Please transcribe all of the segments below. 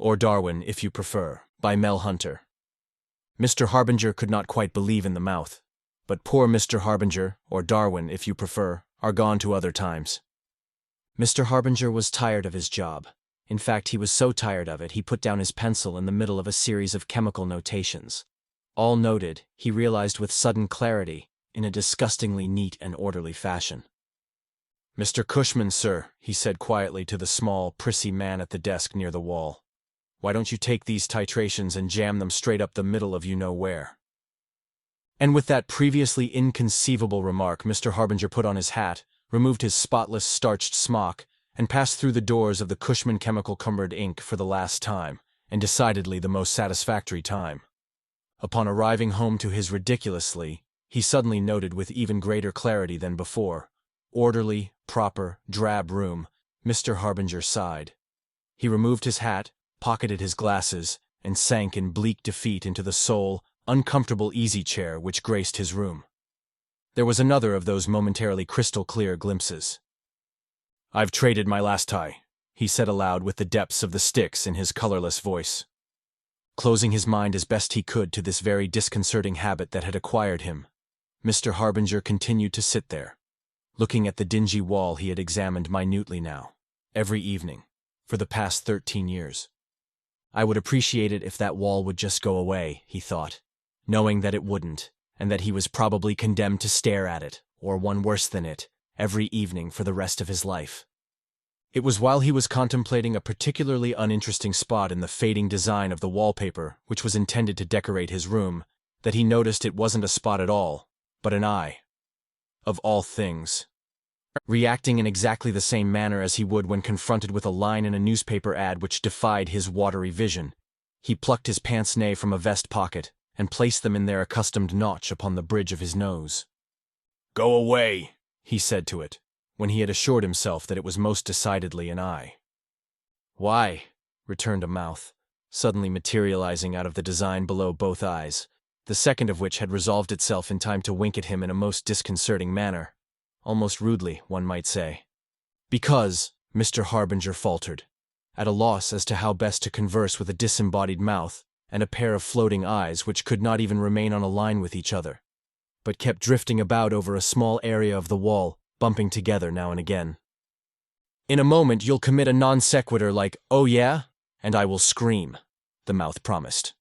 or Darwin, if you prefer, by Mel Hunter. Mr. Harbinger could not quite believe in the mouth, but poor Mr. Harbinger, or Darwin, if you prefer, are gone to other times. Mr. Harbinger was tired of his job. In fact, he was so tired of it, he put down his pencil in the middle of a series of chemical notations. All noted, he realized with sudden clarity, in a disgustingly neat and orderly fashion. "Mr. Cushman, sir," he said quietly to the small, prissy man at the desk near the wall. "Why don't you take these titrations and jam them straight up the middle of you-know-where?" And with that previously inconceivable remark, Mr. Harbinger put on his hat, removed his spotless starched smock, and passed through the doors of the Cushman Chemical Cumbered Inc. for the last time, and decidedly the most satisfactory time. Upon arriving home to his ridiculously, he suddenly noted with even greater clarity than before, orderly, proper, drab room, Mr. Harbinger sighed. He removed his hat, pocketed his glasses, and sank in bleak defeat into the sole, uncomfortable easy chair which graced his room. There was another of those momentarily crystal-clear glimpses. "I've traded my last tie," he said aloud with the depths of the Styx in his colorless voice. Closing his mind as best he could to this very disconcerting habit that had acquired him, Mr. Harbinger continued to sit there, looking at the dingy wall he had examined minutely now, every evening, for the past 13 years. I would appreciate it if that wall would just go away, he thought, knowing that it wouldn't, and that he was probably condemned to stare at it, or one worse than it, every evening for the rest of his life. It was while he was contemplating a particularly uninteresting spot in the fading design of the wallpaper, which was intended to decorate his room, that he noticed it wasn't a spot at all, but an eye. Of all things. Reacting in exactly the same manner as he would when confronted with a line in a newspaper ad which defied his watery vision, he plucked his pince-nez from a vest pocket and placed them in their accustomed notch upon the bridge of his nose. "Go away," he said to it, when he had assured himself that it was most decidedly an eye. "Why?" returned a mouth, suddenly materializing out of the design below both eyes, the second of which had resolved itself in time to wink at him in a most disconcerting manner, almost rudely, one might say. "Because," Mr. Harbinger faltered, at a loss as to how best to converse with a disembodied mouth and a pair of floating eyes which could not even remain on a line with each other, but kept drifting about over a small area of the wall, bumping together now and again. "In a moment you'll commit a non sequitur like, 'Oh yeah?' and I will scream," the mouth promised.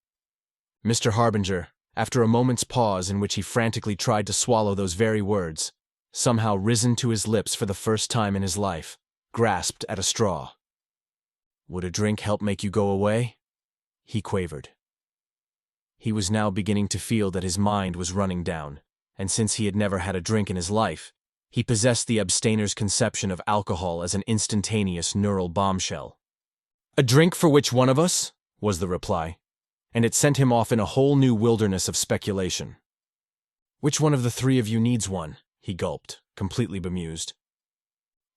Mr. Harbinger, after a moment's pause in which he frantically tried to swallow those very words, somehow risen to his lips for the first time in his life, grasped at a straw. "Would a drink help make you go away?" he quavered. He was now beginning to feel that his mind was running down, and since he had never had a drink in his life, he possessed the abstainer's conception of alcohol as an instantaneous neural bombshell. "A drink for which one of us?" was the reply, and it sent him off in a whole new wilderness of speculation. "Which one of the three of you needs one?" he gulped, completely bemused.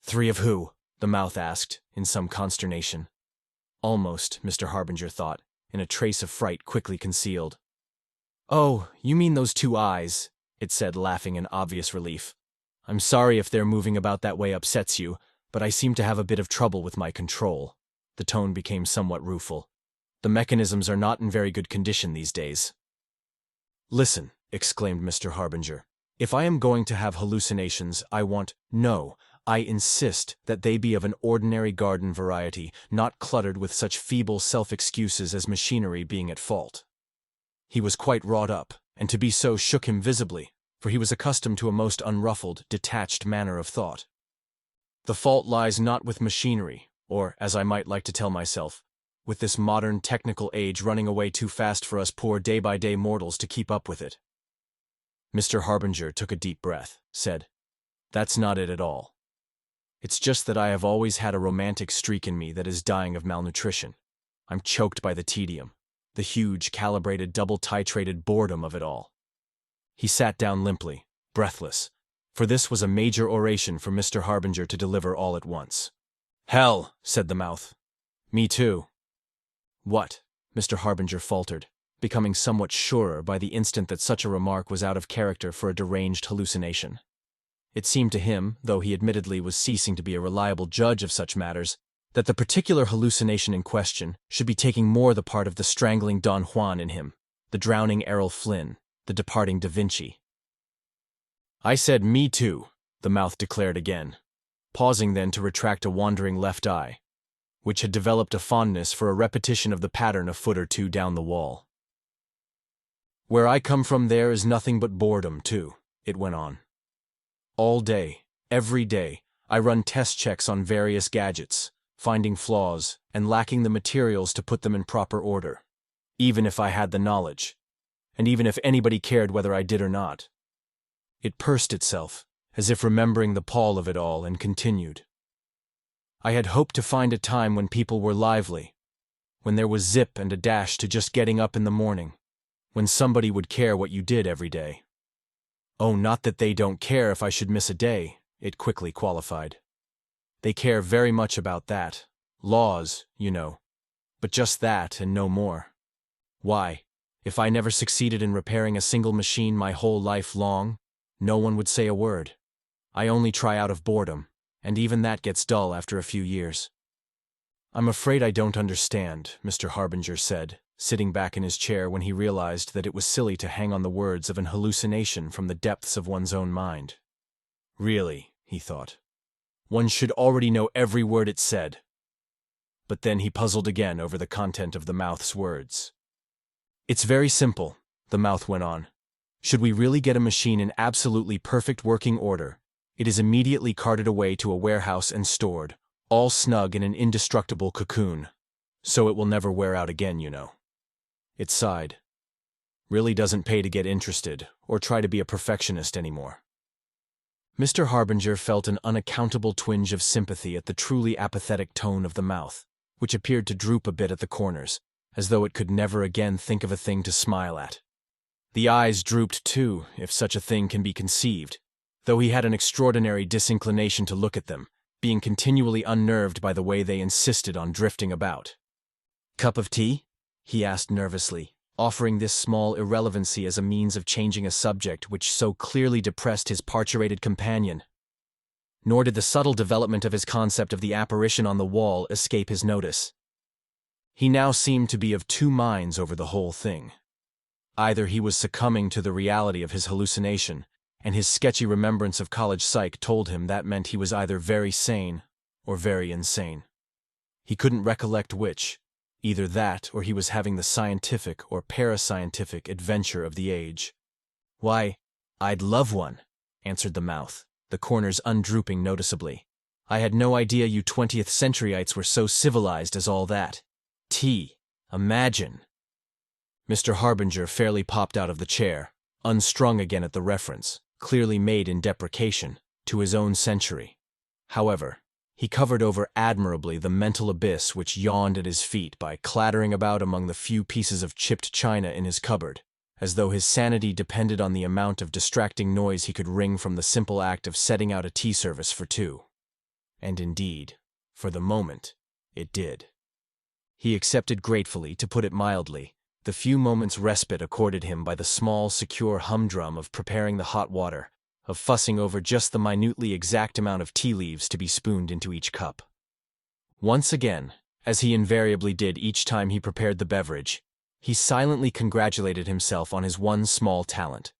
"Three of who?" the mouth asked, in some consternation. Almost, Mr. Harbinger thought, in a trace of fright quickly concealed. "Oh, you mean those two eyes," it said, laughing in obvious relief. "I'm sorry if their moving about that way upsets you, but I seem to have a bit of trouble with my control." The tone became somewhat rueful. "The mechanisms are not in very good condition these days." "Listen," exclaimed Mr. Harbinger. "If I am going to have hallucinations, I insist that they be of an ordinary garden variety, not cluttered with such feeble self-excuses as machinery being at fault." He was quite wrought up, and to be so shook him visibly, for he was accustomed to a most unruffled, detached manner of thought. "The fault lies not with machinery, or, as I might like to tell myself, with this modern technical age running away too fast for us poor day-by-day mortals to keep up with it." Mr. Harbinger took a deep breath, said, "That's not it at all. It's just that I have always had a romantic streak in me that is dying of malnutrition. I'm choked by the tedium, the huge, calibrated, double-titrated boredom of it all." He sat down limply, breathless, for this was a major oration for Mr. Harbinger to deliver all at once. "Hell," said the mouth. "Me too." "What?" Mr. Harbinger faltered, becoming somewhat surer by the instant that such a remark was out of character for a deranged hallucination. It seemed to him, though he admittedly was ceasing to be a reliable judge of such matters, that the particular hallucination in question should be taking more the part of the strangling Don Juan in him, the drowning Errol Flynn, the departing Da Vinci. "I said me too," the mouth declared again, pausing then to retract a wandering left eye, which had developed a fondness for a repetition of the pattern a foot or two down the wall. "Where I come from there is nothing but boredom, too," it went on. "All day, every day, I run test checks on various gadgets, finding flaws and lacking the materials to put them in proper order, even if I had the knowledge, and even if anybody cared whether I did or not." It pursed itself, as if remembering the pall of it all, and continued. "I had hoped to find a time when people were lively, when there was zip and a dash to just getting up in the morning, when somebody would care what you did every day. Oh, not that they don't care if I should miss a day," it quickly qualified. "They care very much about that. Laws, you know. But just that and no more. Why, if I never succeeded in repairing a single machine my whole life long, no one would say a word. I only try out of boredom, and even that gets dull after a few years." "I'm afraid I don't understand," Mr. Harbinger said, sitting back in his chair when he realized that it was silly to hang on the words of an hallucination from the depths of one's own mind. Really, he thought, one should already know every word it said. But then he puzzled again over the content of the mouth's words. "It's very simple," the mouth went on. "Should we really get a machine in absolutely perfect working order, it is immediately carted away to a warehouse and stored, all snug in an indestructible cocoon, so it will never wear out again, you know." It sighed. "Really doesn't pay to get interested or try to be a perfectionist anymore." Mr. Harbinger felt an unaccountable twinge of sympathy at the truly apathetic tone of the mouth, which appeared to droop a bit at the corners, as though it could never again think of a thing to smile at. The eyes drooped too, if such a thing can be conceived, though he had an extraordinary disinclination to look at them, being continually unnerved by the way they insisted on drifting about. "Cup of tea?" he asked nervously, offering this small irrelevancy as a means of changing a subject which so clearly depressed his parturated companion. Nor did the subtle development of his concept of the apparition on the wall escape his notice. He now seemed to be of two minds over the whole thing. Either he was succumbing to the reality of his hallucination, and his sketchy remembrance of college psych told him that meant he was either very sane or very insane. He couldn't recollect which. Either that, or he was having the scientific or parascientific adventure of the age. "Why, I'd love one," answered the mouth, the corners undrooping noticeably. "I had no idea you 20th centuryites were so civilized as all that. Tea, imagine." Mr. Harbinger fairly popped out of the chair, unstrung again at the reference, clearly made in deprecation, to his own century. However, he covered over admirably the mental abyss which yawned at his feet by clattering about among the few pieces of chipped china in his cupboard, as though his sanity depended on the amount of distracting noise he could wring from the simple act of setting out a tea service for two. And indeed, for the moment, it did. He accepted gratefully, to put it mildly, the few moments' respite accorded him by the small, secure humdrum of preparing the hot water, of fussing over just the minutely exact amount of tea leaves to be spooned into each cup. Once again, as he invariably did each time he prepared the beverage, he silently congratulated himself on his one small talent.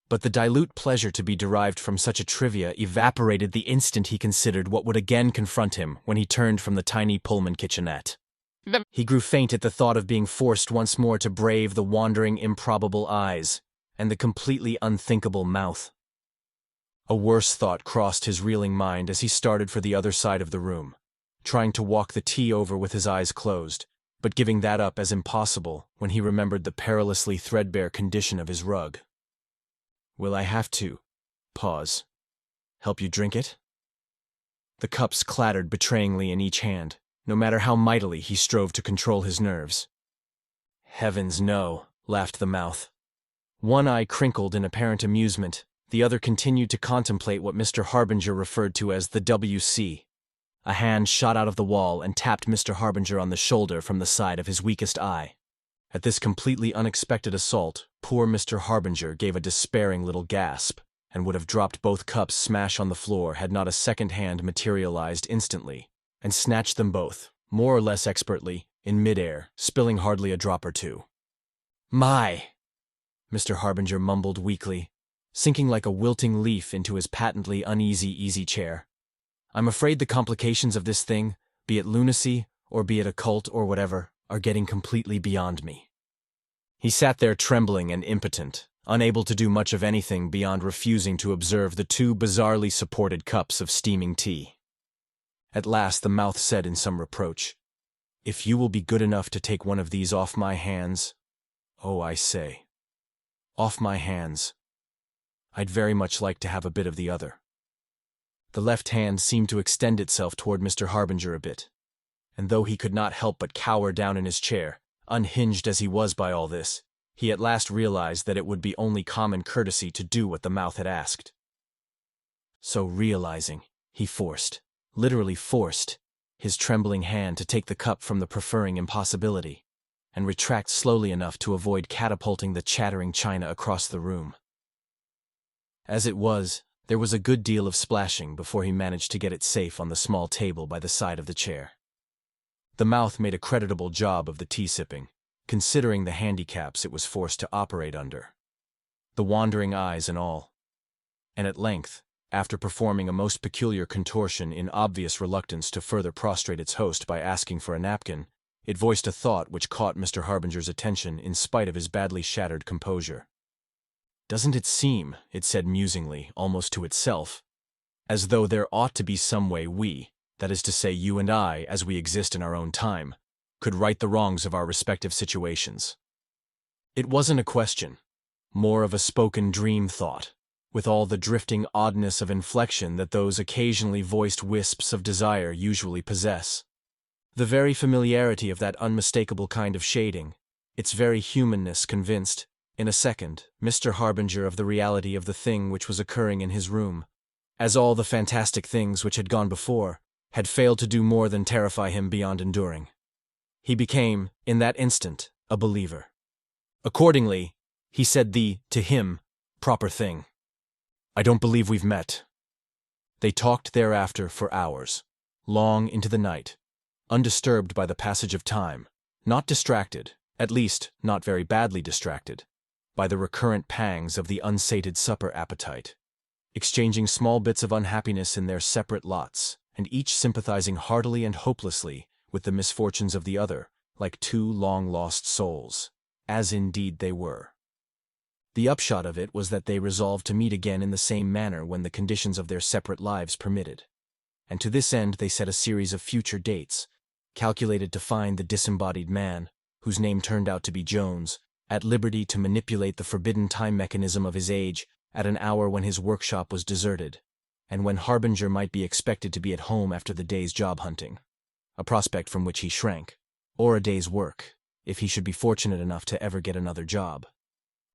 But the dilute pleasure to be derived from such a trivia evaporated the instant he considered what would again confront him when he turned from the tiny Pullman kitchenette. He grew faint at the thought of being forced once more to brave the wandering, improbable eyes and the completely unthinkable mouth. A worse thought crossed his reeling mind as he started for the other side of the room, trying to walk the tea over with his eyes closed, but giving that up as impossible when he remembered the perilously threadbare condition of his rug. "Will I have to help you drink it?" The cups clattered betrayingly in each hand, no matter how mightily he strove to control his nerves. "Heavens, no," laughed the mouth. One eye crinkled in apparent amusement, the other continued to contemplate what Mr. Harbinger referred to as the WC. A hand shot out of the wall and tapped Mr. Harbinger on the shoulder from the side of his weakest eye. At this completely unexpected assault, poor Mr. Harbinger gave a despairing little gasp, and would have dropped both cups smash on the floor had not a second hand materialized instantly, and snatched them both, more or less expertly, in midair, spilling hardly a drop or two. "My!" Mr. Harbinger mumbled weakly, sinking like a wilting leaf into his patently uneasy easy chair. "I'm afraid the complications of this thing, be it lunacy, or be it occult or whatever, are getting completely beyond me." He sat there trembling and impotent, unable to do much of anything beyond refusing to observe the two bizarrely supported cups of steaming tea. At last the mouth said in some reproach, "If you will be good enough to take one of these off my hands— oh, I say, off my hands. I'd very much like to have a bit of the other." The left hand seemed to extend itself toward Mr. Harbinger a bit, and though he could not help but cower down in his chair, unhinged as he was by all this, he at last realized that it would be only common courtesy to do what the mouth had asked. So realizing, he literally forced, his trembling hand to take the cup from the preferring impossibility, and retract slowly enough to avoid catapulting the chattering china across the room. As it was, there was a good deal of splashing before he managed to get it safe on the small table by the side of the chair. The mouth made a creditable job of the tea-sipping, considering the handicaps it was forced to operate under. The wandering eyes and all. And at length, after performing a most peculiar contortion in obvious reluctance to further prostrate its host by asking for a napkin, it voiced a thought which caught Mr. Harbinger's attention in spite of his badly shattered composure. "Doesn't it seem," it said musingly, almost to itself, "as though there ought to be some way we, that is to say you and I, as we exist in our own time, could right the wrongs of our respective situations?" It wasn't a question, more of a spoken dream thought, with all the drifting oddness of inflection that those occasionally voiced wisps of desire usually possess. The very familiarity of that unmistakable kind of shading, its very humanness convinced, in a second, Mr. Harbinger of the reality of the thing which was occurring in his room, as all the fantastic things which had gone before had failed to do more than terrify him beyond enduring. He became, in that instant, a believer. Accordingly, he said the, to him, proper thing. "I don't believe we've met." They talked thereafter for hours, long into the night, undisturbed by the passage of time, not distracted, at least not very badly distracted, by the recurrent pangs of the unsated supper appetite, exchanging small bits of unhappiness in their separate lots, and each sympathizing heartily and hopelessly with the misfortunes of the other, like two long-lost souls, as indeed they were. The upshot of it was that they resolved to meet again in the same manner when the conditions of their separate lives permitted, and to this end they set a series of future dates, calculated to find the disembodied man, whose name turned out to be Jones, at liberty to manipulate the forbidden time mechanism of his age at an hour when his workshop was deserted, and when Harbinger might be expected to be at home after the day's job hunting, a prospect from which he shrank, or a day's work, if he should be fortunate enough to ever get another job.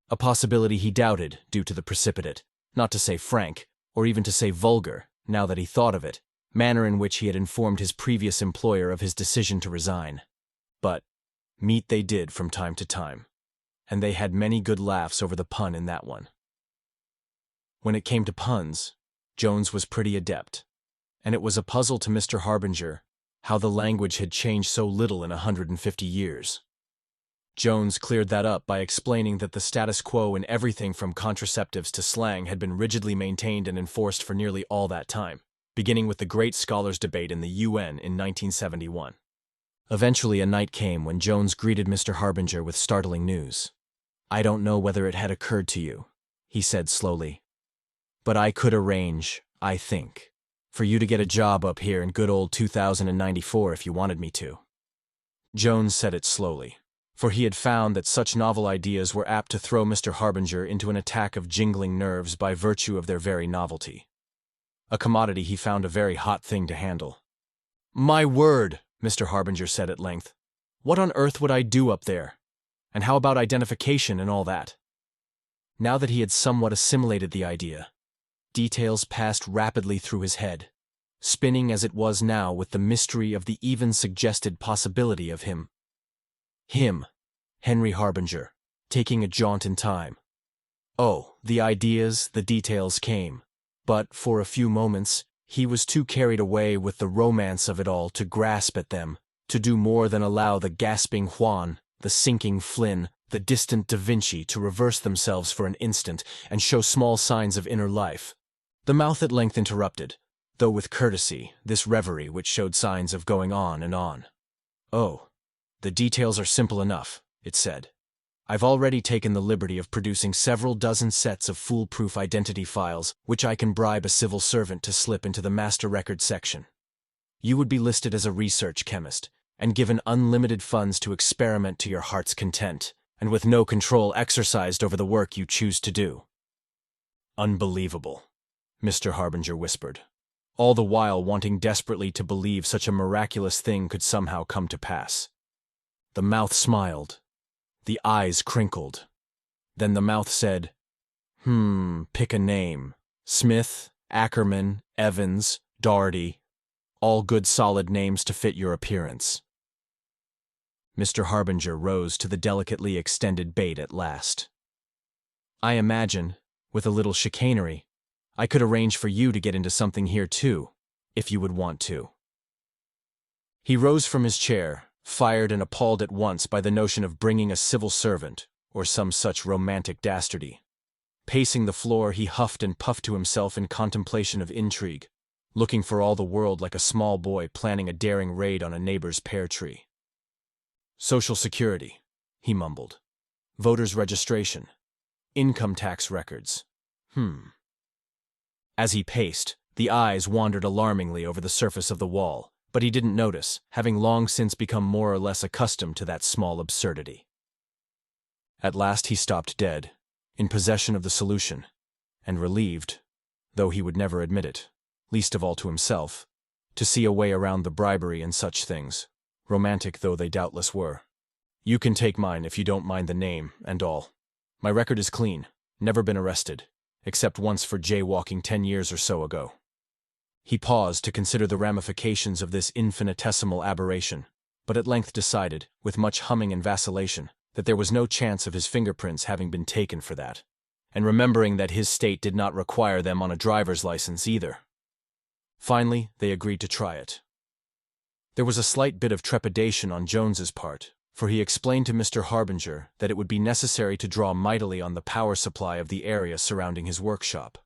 A possibility he doubted due to the precipitate, not to say frank, or even to say vulgar, now that he thought of it, manner in which he had informed his previous employer of his decision to resign. But meet they did from time to time, and they had many good laughs over the pun in that one. When it came to puns, Jones was pretty adept, and it was a puzzle to Mr. Harbinger how the language had changed so little in 150 years. Jones cleared that up by explaining that the status quo in everything from contraceptives to slang had been rigidly maintained and enforced for nearly all that time, beginning with the great scholars' debate in the UN in 1971. Eventually a night came when Jones greeted Mr. Harbinger with startling news. "I don't know whether it had occurred to you," he said slowly, "but I could arrange, I think, for you to get a job up here in good old 2094 if you wanted me to." Jones said it slowly, for he had found that such novel ideas were apt to throw Mr. Harbinger into an attack of jingling nerves by virtue of their very novelty. A commodity he found a very hot thing to handle. "My word," Mr. Harbinger said at length, "what on earth would I do up there? And how about identification and all that?" Now that he had somewhat assimilated the idea, details passed rapidly through his head, spinning as it was now with the mystery of the even suggested possibility of him, Henry Harbinger, taking a jaunt in time. Oh, the ideas, the details came, but for a few moments He was too carried away with the romance of it all to grasp at them, to do more than allow the gasping Juan, the sinking Flynn, the distant Da Vinci to reverse themselves for an instant and show small signs of inner life. The mouth at length interrupted, though with courtesy, this reverie which showed signs of going on and on. "Oh, the details are simple enough," it said. "I've already taken the liberty of producing several dozen sets of foolproof identity files which I can bribe a civil servant to slip into the master record section. You would be listed as a research chemist and given unlimited funds to experiment to your heart's content, and with no control exercised over the work you choose to do." "Unbelievable," Mr. Harbinger whispered, all the while wanting desperately to believe such a miraculous thing could somehow come to pass. The mouth smiled. The eyes crinkled. Then the mouth said, Pick a name. Smith, Ackerman, Evans, Doherty. All good solid names to fit your appearance." Mr. Harbinger rose to the delicately extended bait at last. "I imagine, with a little chicanery, I could arrange for you to get into something here too, if you would want to." He rose from his chair, fired and appalled at once by the notion of bringing a civil servant, or some such romantic dastardy. Pacing the floor, he huffed and puffed to himself in contemplation of intrigue, looking for all the world like a small boy planning a daring raid on a neighbor's pear tree. "Social Security," he mumbled. "Voters' registration. Income tax records. As he paced, the eyes wandered alarmingly over the surface of the wall, but he didn't notice, having long since become more or less accustomed to that small absurdity. At last he stopped dead, in possession of the solution, and relieved, though he would never admit it, least of all to himself, to see a way around the bribery and such things, romantic though they doubtless were. "You can take mine if you don't mind the name and all. My record is clean, never been arrested, except once for jaywalking 10 years or so ago." He paused to consider the ramifications of this infinitesimal aberration, but at length decided, with much humming and vacillation, that there was no chance of his fingerprints having been taken for that, and remembering that his state did not require them on a driver's license either. Finally, they agreed to try it. There was a slight bit of trepidation on Jones's part, for he explained to Mr. Harbinger that it would be necessary to draw mightily on the power supply of the area surrounding his workshop,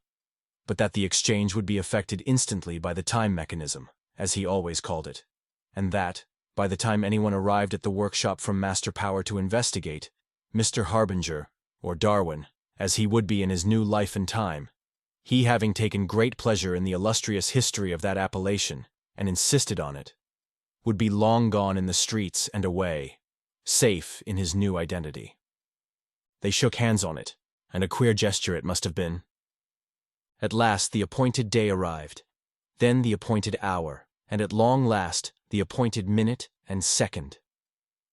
but that the exchange would be effected instantly by the time mechanism, as he always called it, and that, by the time anyone arrived at the workshop from Master Power to investigate, Mr. Harbinger, or Darwin, as he would be in his new life and time, he having taken great pleasure in the illustrious history of that appellation, and insisted on it, would be long gone in the streets and away, safe in his new identity. They shook hands on it, and a queer gesture it must have been. At last the appointed day arrived, then the appointed hour, and at long last the appointed minute and second.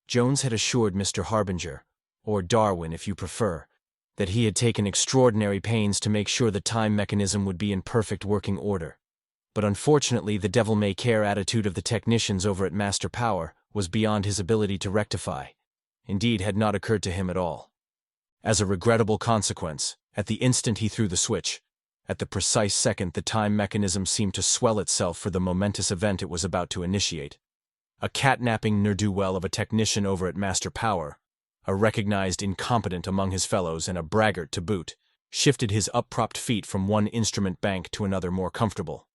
Jones had assured Mr. Harbinger, or Darwin if you prefer, that he had taken extraordinary pains to make sure the time mechanism would be in perfect working order. But unfortunately the devil-may-care attitude of the technicians over at Master Power was beyond his ability to rectify, indeed had not occurred to him at all. As a regrettable consequence, at the instant he threw the switch, at the precise second the time mechanism seemed to swell itself for the momentous event it was about to initiate. A catnapping ne'er-do-well of a technician over at Master Power, a recognized incompetent among his fellows and a braggart to boot, shifted his up-propped feet from one instrument bank to another more comfortable,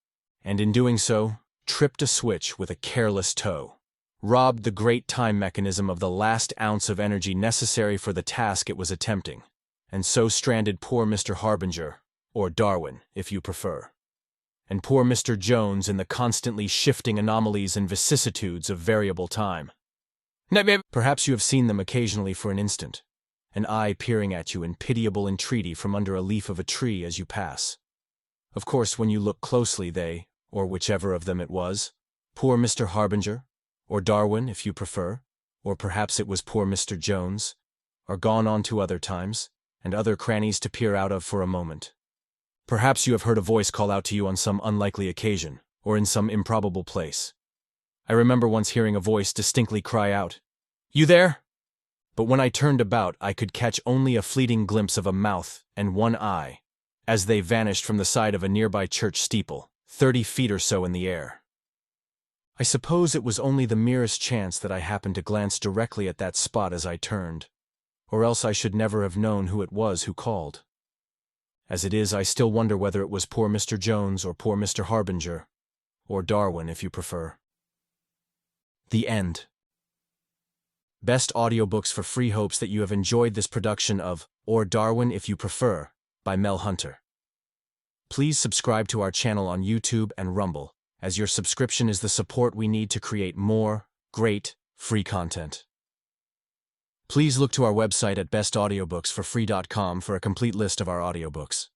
and in doing so, tripped a switch with a careless toe, robbed the great time mechanism of the last ounce of energy necessary for the task it was attempting, and so stranded poor Mr. Harbinger, or Darwin, if you prefer, and poor Mr. Jones in the constantly shifting anomalies and vicissitudes of variable time. Perhaps you have seen them occasionally for an instant, an eye peering at you in pitiable entreaty from under a leaf of a tree as you pass. Of course, when you look closely they, or whichever of them it was, poor Mr. Harbinger, or Darwin if you prefer, or perhaps it was poor Mr. Jones, are gone on to other times, and other crannies to peer out of for a moment. Perhaps you have heard a voice call out to you on some unlikely occasion, or in some improbable place. I remember once hearing a voice distinctly cry out, "You there?" But when I turned about I could catch only a fleeting glimpse of a mouth and one eye, as they vanished from the side of a nearby church steeple, 30 feet or so in the air. I suppose it was only the merest chance that I happened to glance directly at that spot as I turned, or else I should never have known who it was who called. As it is, I still wonder whether it was poor Mr. Jones or poor Mr. Harbinger, or Darwin if you prefer. The end. Best audiobooks for free. Hopes that you have enjoyed this production of Or Darwin If You Prefer by Mel Hunter. Please subscribe to our channel on YouTube and Rumble, as your subscription is the support we need to create more great free content. Please look to our website at bestaudiobooksforfree.com for a complete list of our audiobooks.